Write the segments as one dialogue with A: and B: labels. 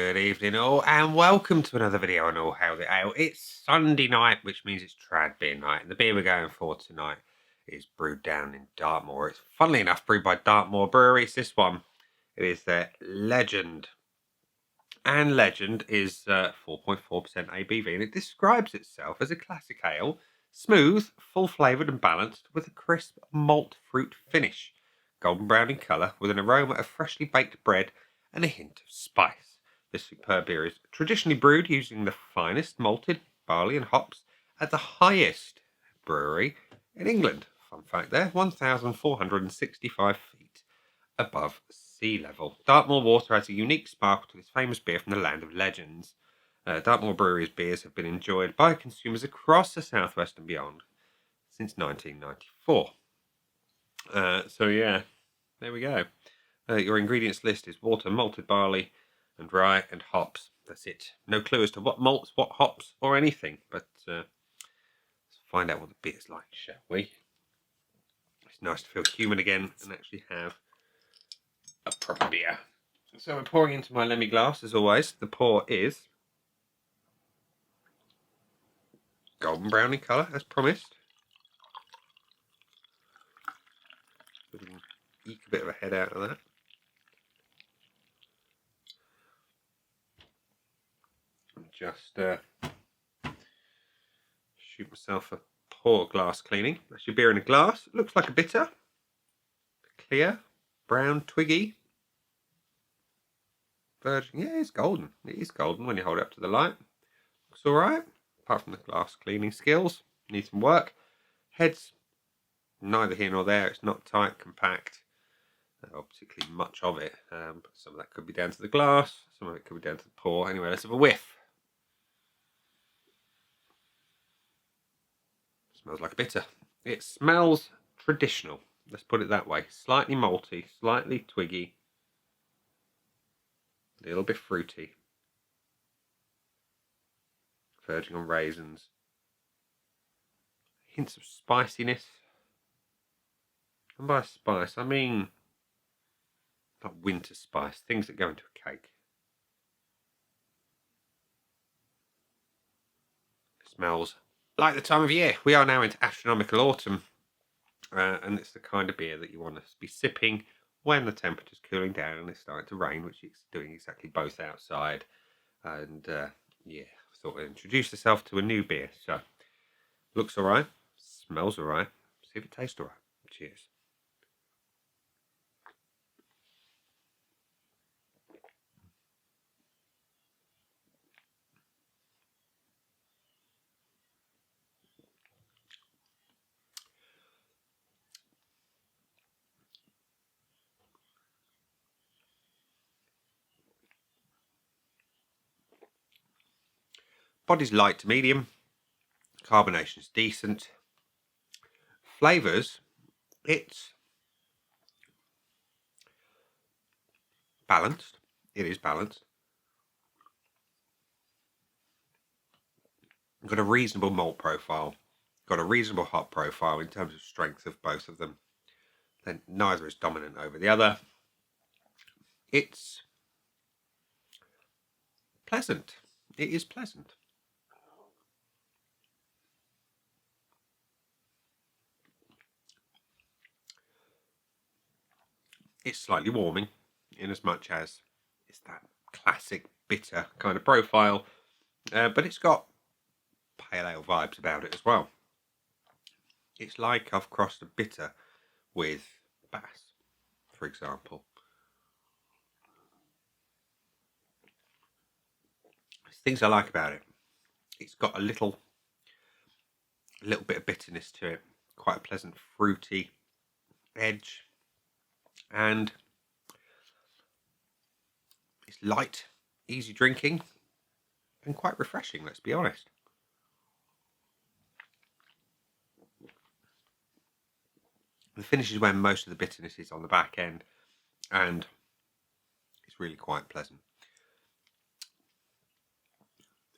A: Good evening all, and welcome to another video on All Hail the Ale. It's Sunday night, which means it's trad beer night, and the beer we're going for tonight is brewed down in Dartmoor. It's, funnily enough, brewed by Dartmoor Brewery. It's this one. It is their Legend. And Legend is 4.4% ABV, and it describes itself as a classic ale, smooth, full-flavoured and balanced, with a crisp malt fruit finish, golden brown in colour, with an aroma of freshly baked bread and a hint of spice. This superb beer is traditionally brewed using the finest malted barley and hops at the highest brewery in England. Fun fact there, 1,465 feet above sea level. Dartmoor water has a unique sparkle to this famous beer from the land of legends. Dartmoor Brewery's beers have been enjoyed by consumers across the southwest and beyond since 1994. So yeah, there we go. Your ingredients list is water, malted barley, and rye and hops. That's it. No clue as to what malts, what hops, or anything. But let's find out what the beer's like, shall we? It's nice to feel human again and actually have a proper beer. So we're pouring into my Lemmy glass as always. The pour is golden brown in colour as promised. We can eke a bit of a head out of that. Just shoot myself a pour glass cleaning. That's your beer in a glass. It looks like a bitter. Clear, brown, twiggy. Virgin. Yeah, it's golden. It is golden when you hold it up to the light. Looks alright. Apart from the glass cleaning skills. Need some work. Head's neither here nor there. It's not tight, compact. Or particularly much of it. But some of that could be down to the glass. Some of it could be down to the pour. Anyway, let's have a whiff. Smells like a bitter. It smells traditional. Let's put it that way. Slightly malty, slightly twiggy, a little bit fruity, verging on raisins, hints of spiciness. And by spice, I mean not winter spice, things that go into a cake. It smells like the time of year. We are now into astronomical autumn, and it's the kind of beer that you want to be sipping when the temperature's cooling down and it's starting to rain, which it's doing exactly both outside. And yeah, I thought I'd introduce myself to a new beer. So, looks alright, smells alright, see if it tastes alright. Cheers. Body's light to medium. Carbonation's decent. Flavours, it's balanced. It is balanced. Got a reasonable malt profile. Got a reasonable hop profile in terms of strength of both of them. Then neither is dominant over the other. It's pleasant. It is pleasant. It's slightly warming, in as much as it's that classic bitter kind of profile, but it's got pale ale vibes about it as well. It's like I've crossed a bitter with Bass, for example. There's things I like about it. It's got a little bit of bitterness to it, quite a pleasant fruity edge. And it's light, easy drinking, and quite refreshing, let's be honest. The finish is when most of the bitterness is on the back end, and it's really quite pleasant.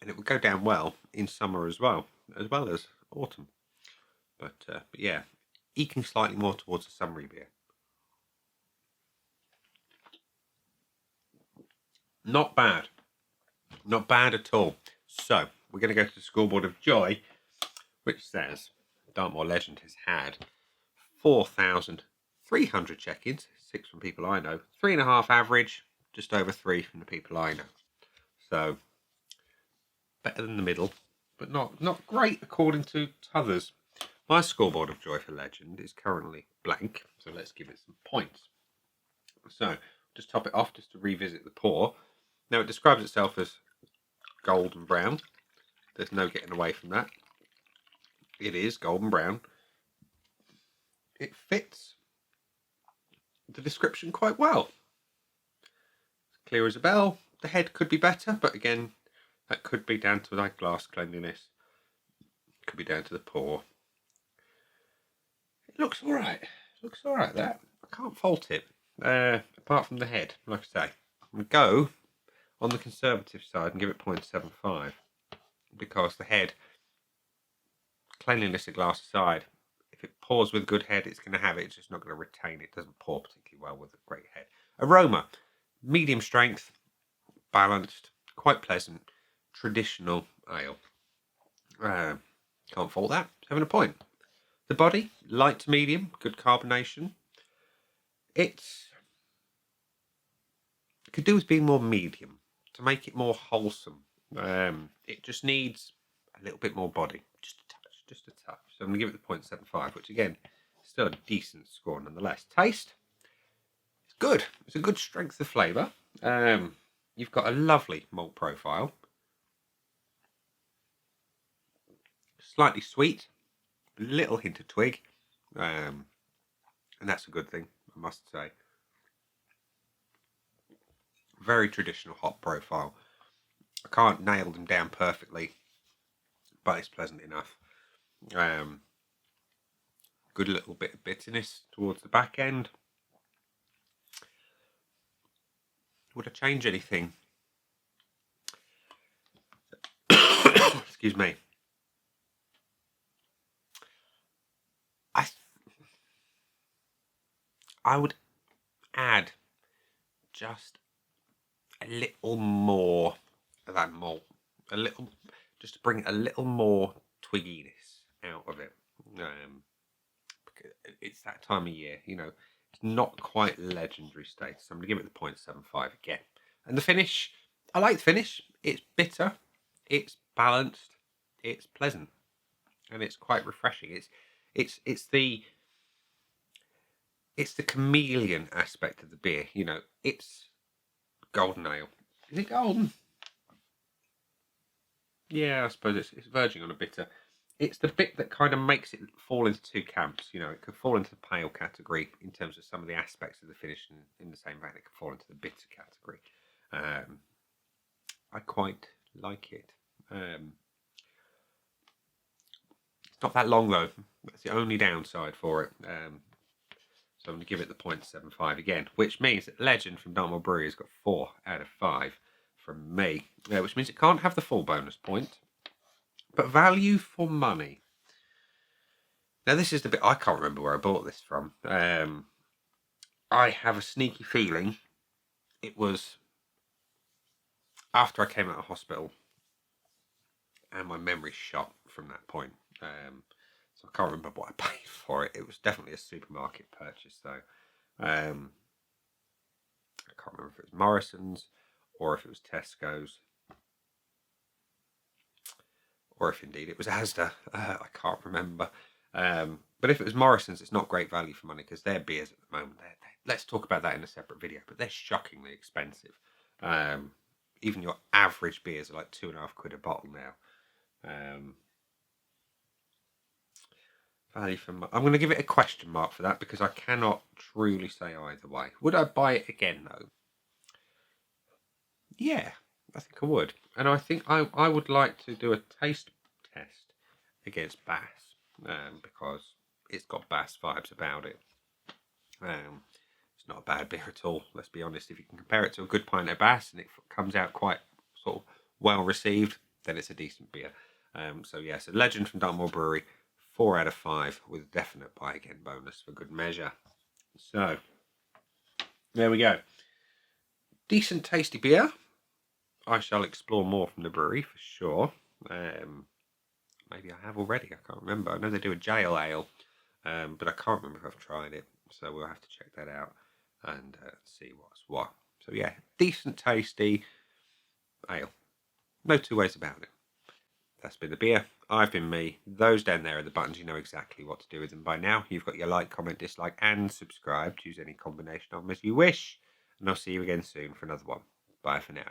A: And it would go down well in summer as well as autumn. But yeah, eking slightly more towards a summery beer. Not bad. Not bad at all. So, we're going to go to the scoreboard of joy, which says Dartmoor Legend has had 4,300 check-ins, 6 from people I know, 3.5 average, just over 3 from the people I know. So, better than the middle, but not great according to others. My scoreboard of joy for Legend is currently blank, so let's give it some points. So, just top it off just to revisit the pour. Now, it describes itself as golden brown. There's no getting away from that. It is golden brown. It fits the description quite well. It's clear as a bell. The head could be better, but again, that could be down to like glass cleanliness. It could be down to the pour. It looks alright. Looks alright, that. I can't fault it. Apart from the head, like I say. I'm going to go on the conservative side and give it 0.75. Because the head, cleanliness of glass aside, if it pours with a good head, it's going to have it. It's just not going to retain it. It doesn't pour particularly well with a great head. Aroma, medium strength, balanced, quite pleasant, traditional ale. Can't fault that. Having a point. The body, light to medium, good carbonation. It could do with being more medium to make it more wholesome. It just needs a little bit more body, just a touch. So I'm going to give it the 0.75, which again, is still a decent score nonetheless. Taste, it's good. It's a good strength of flavour. You've got a lovely malt profile. Slightly sweet, a little hint of twig, and that's a good thing, I must say. Very traditional hop profile. I can't nail them down perfectly, but it's pleasant enough. Good little bit of bitterness towards the back end. Would I change anything? Excuse me. I would add just a little more of that malt, just to bring a little more twigginess out of it. It's that time of year, you know. It's not quite legendary status. I'm going to give it the 0.75 again. And the finish, I like the finish. It's bitter, it's balanced, it's pleasant, and it's quite refreshing. It's the chameleon aspect of the beer. You know, it's golden ale. Is it golden? Yeah, I suppose it's verging on a bitter. It's the bit that kind of makes it fall into two camps. You know, it could fall into the pale category in terms of some of the aspects of the finish, and in the same vein, it could fall into the bitter category. I quite like it. It's not that long though. That's the only downside for it. So I'm going to give it the 0.75 again, which means that Legend from Dartmoor Brewery has got 4 out of 5 from me, which means it can't have the full bonus point. But value for money. Now this is the bit I can't remember where I bought this from. I have a sneaky feeling it was after I came out of hospital, and my memory's shot from that point. So I can't remember what I paid for it. It was definitely a supermarket purchase though. I can't remember if it was Morrison's or if it was Tesco's, or if indeed it was Asda. I can't remember. But if it was Morrison's, it's not great value for money because their beers at the moment, let's talk about that in a separate video, but they're shockingly expensive. Even your average beers are like £2.50 a bottle now. Value for money. I'm going to give it a question mark for that because I cannot truly say either way. Would I buy it again though? Yeah, I think I would. And I think I would like to do a taste test against Bass, because it's got Bass vibes about it. It's not a bad beer at all, let's be honest. If you can compare it to a good pint of Bass and it comes out quite sort of well received, then it's a decent beer. So yes, a Legend from Dartmoor Brewery, 4 out of 5 with a definite buy again bonus for good measure. So there we go. Decent tasty beer. I shall explore more from the brewery for sure. Maybe I have already. I can't remember. I know they do a jail ale, but I can't remember if I've tried it. So we'll have to check that out and see what's what. So yeah, decent, tasty ale. No two ways about it. That's been the beer. I've been me. Those down there are the buttons. You know exactly what to do with them by now. You've got your like, comment, dislike, and subscribe. Choose any combination of them as you wish. And I'll see you again soon for another one. Bye for now.